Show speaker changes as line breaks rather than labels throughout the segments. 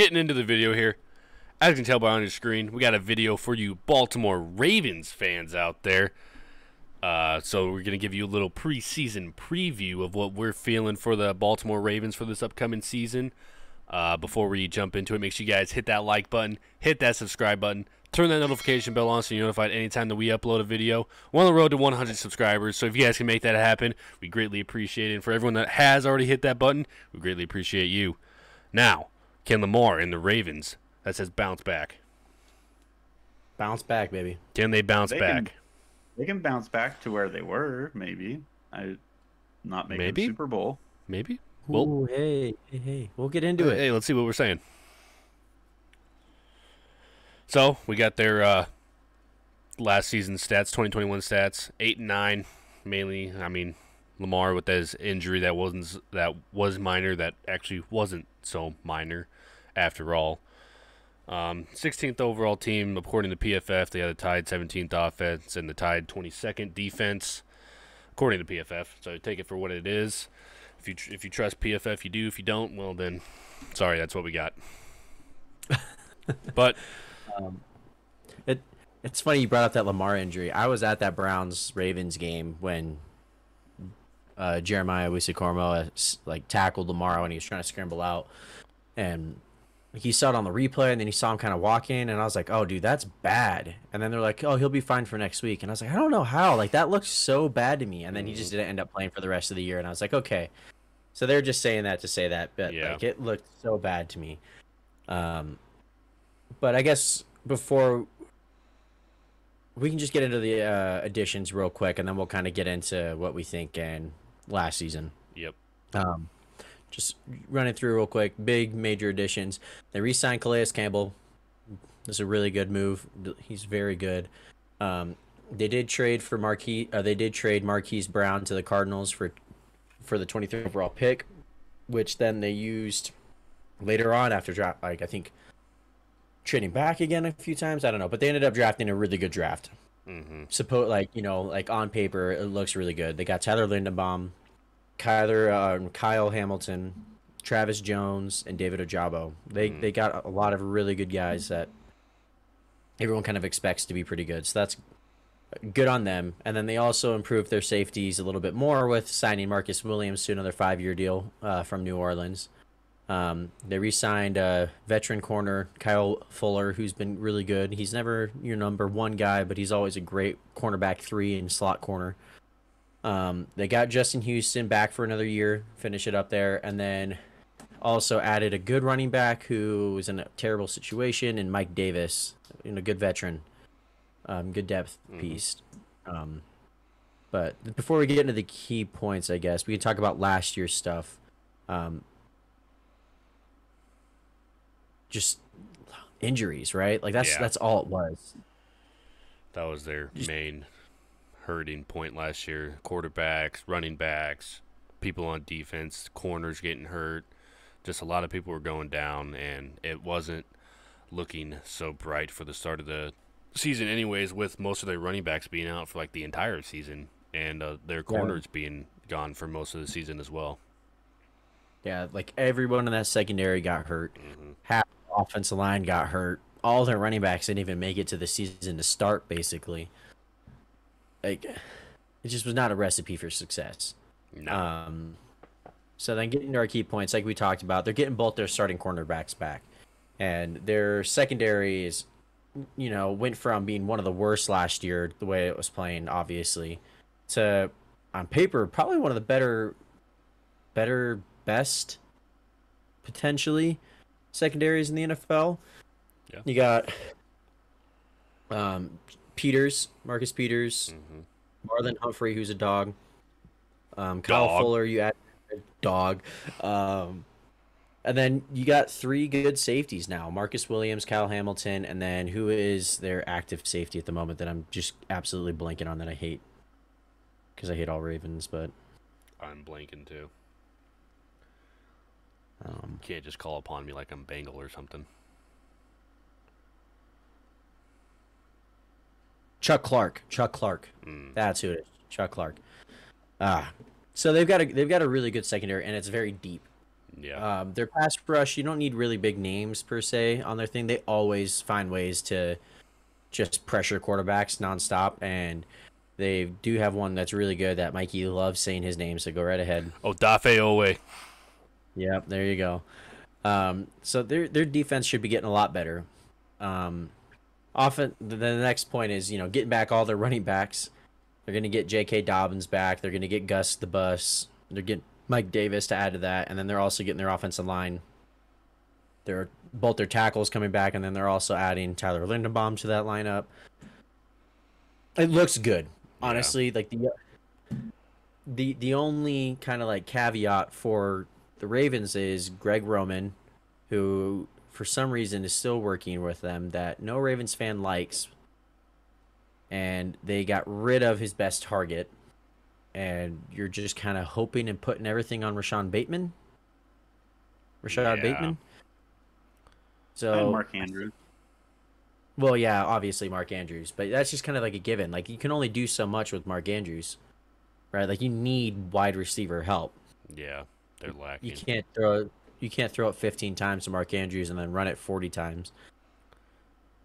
getting into the video here. As you can tell by on your screen, we got a video for you Baltimore Ravens fans out there. So we're going to give you a little preseason preview of what we're feeling for the Baltimore Ravens for this upcoming season. Before we jump into it, make sure you guys hit that like button, hit that subscribe button, turn that notification bell on so you're notified anytime that we upload a video. We're on the road to 100 subscribers, so if you guys can make that happen, we greatly appreciate it. And for everyone that has already hit that button, we greatly appreciate you. Now, can Lamar and the Ravens, that says bounce back.
Bounce back, baby.
Can they bounce back?
They can bounce back to where they were, maybe. Not maybe Super Bowl.
Maybe.
Ooh, hey. We'll get into it.
Hey, let's see what we're saying. So, we got their last season stats, 2021 stats, 8-9, mainly. I mean, Lamar with his injury that was minor, that actually wasn't so minor after all. 16th overall team according to PFF. They had a tied 17th offense and the tied 22nd defense according to PFF. So take it for what it is. If you trust PFF, you do. If you don't, well then, sorry, that's what we got. But
it's funny you brought up that Lamar injury. I was at that Browns-Ravens game when Jeremiah Owusu-Koramoah tackled Lamar when he was trying to scramble out, and he saw it on the replay, and then he saw him kind of walking, and I was like, oh, dude, that's bad. And then they're like, oh, he'll be fine for next week. And I was like, I don't know how. Like, that looks so bad to me. And then he just didn't end up playing for the rest of the year. And I was like, okay. So they're just saying that to say that. But, like, it looked so bad to me. But I guess before we can just get into the additions real quick, and then we'll kind of get into what we think in last season.
Yep.
Just running through real quick, big major additions. They re-signed Calais Campbell. This is a really good move. He's very good. They did trade for Marquise Brown to the Cardinals for the 23rd overall pick, which then they used later on after draft. Like, I think trading back again a few times. I don't know, but they ended up drafting a really good draft. On paper it looks really good. They got Tyler Lindenbaum, Kyle Hamilton, Travis Jones, and David Ojabo. They got a lot of really good guys that everyone kind of expects to be pretty good. So that's good on them. And then they also improved their safeties a little bit more with signing Marcus Williams to another 5-year deal from New Orleans. They re-signed veteran corner Kyle Fuller, who's been really good. He's never your number one guy, but he's always a great cornerback 3 and slot corner. They got Justin Houston back for another year, finish it up there, and then also added a good running back who was in a terrible situation, and Mike Davis, a good veteran, good depth piece. But before we get into the key points, I guess we can talk about last year's stuff. Just injuries, right? Like that's all it was.
That was their main hurting point last year. Quarterbacks, running backs, people on defense, corners getting hurt. Just a lot of people were going down, and it wasn't looking so bright for the start of the season anyways, with most of their running backs being out for like the entire season, and their corners being gone for most of the season as well.
Yeah, like everyone in that secondary got hurt. Half the offensive line got hurt. All their running backs didn't even make it to the season to start, basically. Like, it just was not a recipe for success.
No.
So then getting to our key points, like we talked about, they're getting both their starting cornerbacks back. And their secondary is, went from being one of the worst last year, the way it was playing, obviously, to, on paper, probably one of the best, potentially, secondaries in the NFL.
Yeah.
You got Marcus Peters, Marlon Humphrey, who's a dog. Kyle Fuller, you add a dog. And then you got 3 good safeties now. Marcus Williams, Kyle Hamilton, and then who is their active safety at the moment that I'm just absolutely blanking on that I hate. Because I hate all Ravens, but
I'm blanking too. Can't just call upon me like I'm Bengal or something.
Chuck Clark. That's who it is. Chuck Clark. So they've got a really good secondary, and it's very deep.
Yeah.
Their pass rush, you don't need really big names per se on their thing. They always find ways to just pressure quarterbacks nonstop, and they do have one that's really good that Mikey loves saying his name, so go right ahead.
Oh, Dafe Owe.
Yep, there you go. So their defense should be getting a lot better. Often the next point is getting back all their running backs. They're gonna get J.K. Dobbins back. They're gonna get Gus the Bus. They're getting Mike Davis to add to that, and then they're also getting their offensive line. They're both their tackles coming back, and then they're also adding Tyler Linderbaum to that lineup. It looks good, honestly.
Yeah.
Like the only kind of like caveat for the Ravens is Greg Roman, who for some reason is still working with them that no Ravens fan likes, and they got rid of his best target, and you're just kind of hoping and putting everything on Rashad Bateman.
Yeah.
And
So,
Mark Andrews.
well, yeah, obviously Mark Andrews, but that's just kind of like a given. Like you can only do so much with Mark Andrews, right? Like you need wide receiver help.
Yeah. They're
You
lacking.
can't throw it 15 times to Mark Andrews and then run it 40 times.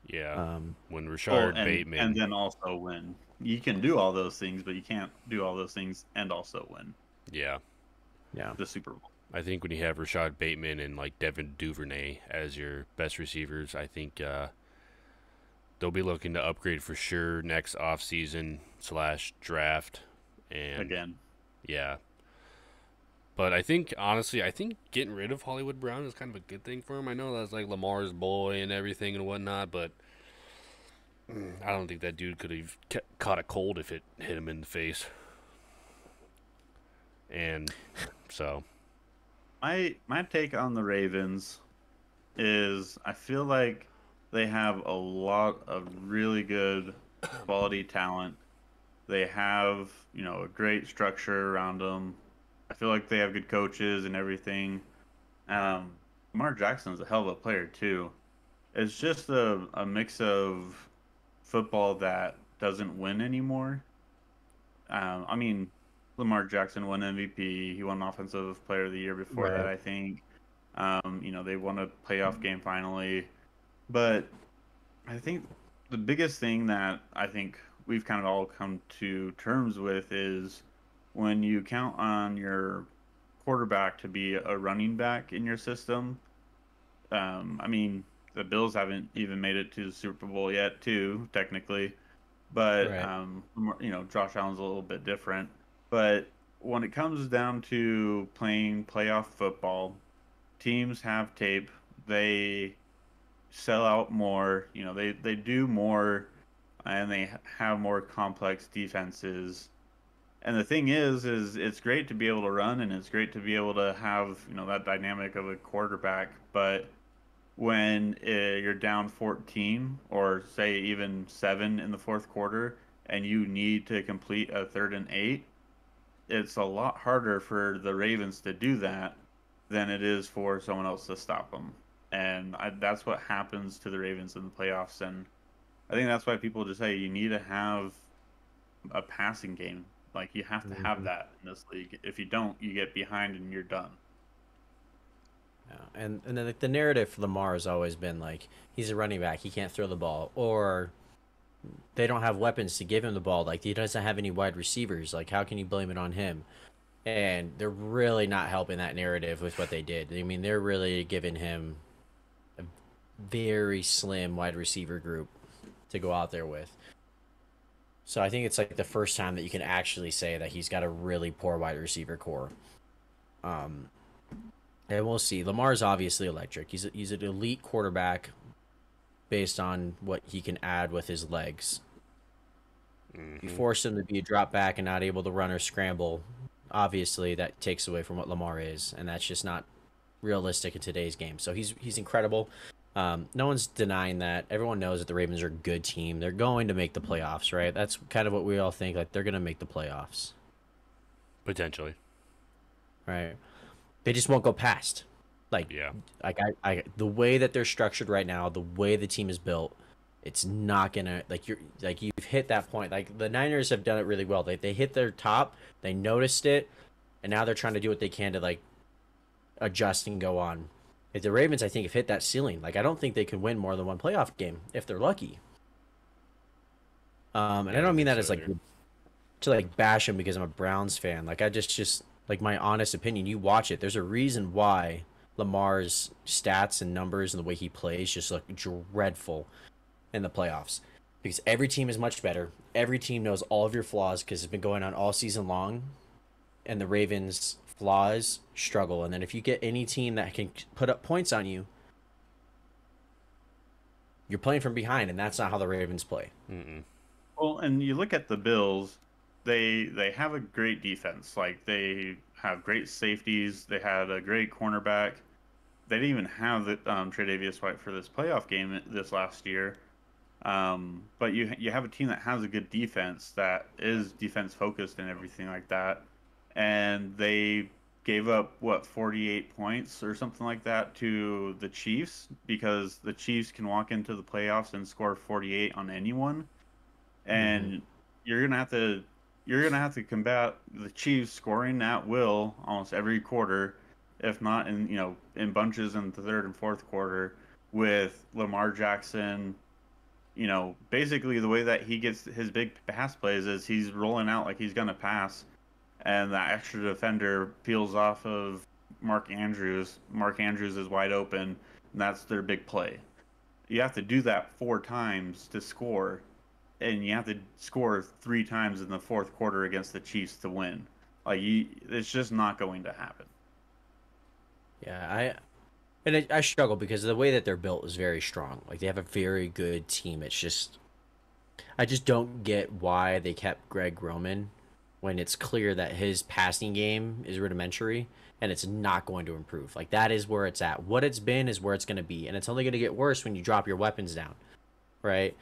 Yeah. When
Oh,
Rashard Bateman.
and then also win. You can do all those things, but you can't do all those things and also win
Yeah.
Yeah.
the Super Bowl.
I think when you have Rashad Bateman and like Devin Duvernay as your best receivers, I think they'll be looking to upgrade for sure next offseason / draft. And
Again,
yeah. But I think, honestly, getting rid of Hollywood Brown is kind of a good thing for him. I know that's like Lamar's boy and everything and whatnot, but I don't think that dude could have caught a cold if it hit him in the face. And so,
my take on the Ravens is I feel like they have a lot of really good quality talent. They have, a great structure around them. I feel like they have good coaches and everything. Lamar Jackson's a hell of a player too. It's just a mix of football that doesn't win anymore. I mean, Lamar Jackson won MVP. He won Offensive Player of the Year before that,
Right.
I think. They won a playoff game finally. But I think the biggest thing that I think we've kind of all come to terms with is when you count on your quarterback to be a running back in your system. I mean, the Bills haven't even made it to the Super Bowl yet, too, technically. But
Right.
Josh Allen's a little bit different. But when it comes down to playing playoff football, teams have tape. They sell out more. They do more, and they have more complex defenses. And the thing is it's great to be able to run, and it's great to be able to have that dynamic of a quarterback. But when you're down 14 or say even 7 in the fourth quarter, and you need to complete a 3rd and 8, it's a lot harder for the Ravens to do that than it is for someone else to stop them. And that's what happens to the Ravens in the playoffs. And I think that's why people just say you need to have a passing game. Like you have to have
Mhm.
that in this league. If you don't, you get behind and you're done.
Yeah. And then like, the narrative for Lamar has always been like he's a running back, he can't throw the ball, or they don't have weapons to give him the ball. Like he doesn't have any wide receivers. Like how can you blame it on him? And they're really not helping that narrative with what they did. I mean, they're really giving him a very slim wide receiver group to go out there with. So I think it's like the first time that you can actually say that he's got a really poor wide receiver core. Um, and we'll see. Lamar's obviously electric. He's an elite quarterback based on what he can add with his legs. If you force him to be a drop back and not able to run or scramble, obviously that takes away from what Lamar is, and that's just not realistic in today's game. So he's incredible. No one's denying that. Everyone knows that the Ravens are a good team. They're going to make the playoffs, right? That's kind of what we all think. Like they're going to make the playoffs,
potentially.
right? They just won't go past. Like,
Yeah.
I the way that they're structured right now, the way the team is built, it's not gonna you've hit that point. Like the Niners have done it really well. They hit their top, they noticed it, and now they're trying to do what they can to like adjust and go on. If the Ravens, I think, have hit that ceiling. Like, I don't think they can win more than one playoff game if they're lucky. And I don't mean that as like to like bash him because I'm a Browns fan. Like, I just like my honest opinion. You watch it. There's a reason why Lamar's stats and numbers and the way he plays just look dreadful in the playoffs, because every team is much better. Every team knows all of your flaws because it's been going on all season long, and the Ravens' flaws struggle. And then if you get any team that can put up points on you, you're playing from behind, and that's not how the Ravens play.
Mm-mm.
Well, and you look at the Bills, they have a great defense. Like, they have great safeties. They had a great cornerback. They didn't even have the Tre'Davious White for this playoff game this last year. But you have a team that has a good defense, that is defense focused and everything like that. And they gave up 48 points or something like that to the Chiefs, because the Chiefs can walk into the playoffs and score 48 on anyone. And you're gonna have to combat the Chiefs scoring at will almost every quarter, if not in bunches in the third and fourth quarter, with Lamar Jackson. Basically the way that he gets his big pass plays is he's rolling out like he's gonna pass, and that extra defender peels off of Mark Andrews. Mark Andrews is wide open, and that's their big play. You have to do that 4 times to score. And you have to score 3 times in the fourth quarter against the Chiefs to win. Like, it's just not going to happen.
Yeah, I struggle because the way that they're built is very strong. Like, they have a very good team. It's just, I just don't get why they kept Greg Roman when it's clear that his passing game is rudimentary and it's not going to improve. Like, that is where it's at. What it's been is where it's going to be, and it's only going to get worse when you drop your weapons down, right?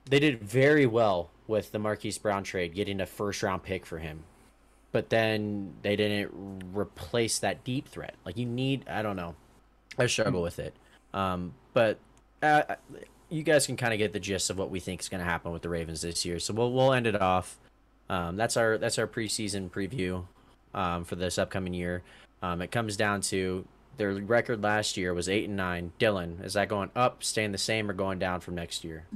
They did very well with the Marquise Brown trade, getting a first-round pick for him. But then they didn't replace that deep threat. Like, you need, I don't know. I struggle with it. But you guys can kind of get the gist of what we think is going to happen with the Ravens this year. So we'll end it off. That's our preseason preview for this upcoming year. It comes down to their record last year was 8-9. Dylan, is that going up, staying the same, or going down from next year?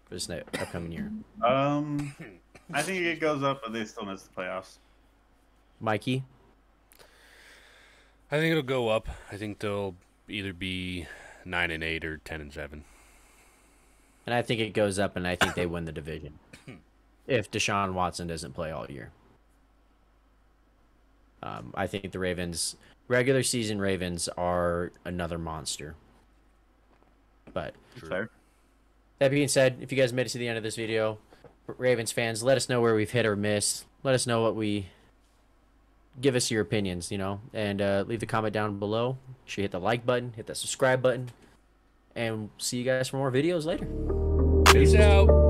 For this upcoming year?
I think it goes up, but they still miss the playoffs.
Mikey?
I think it'll go up. I think they'll either be 9-8 or 10-7.
And I think it goes up, and I think they win the division if Deshaun Watson doesn't play all year. I think the Ravens, regular season Ravens, are another monster. But
Fair.
That being said, if you guys made it to the end of this video, Ravens fans, let us know where we've hit or missed. Let us know give us your opinions, and leave the comment down below. Make sure you hit the like button, hit that subscribe button, and see you guys for more videos later.
Peace out.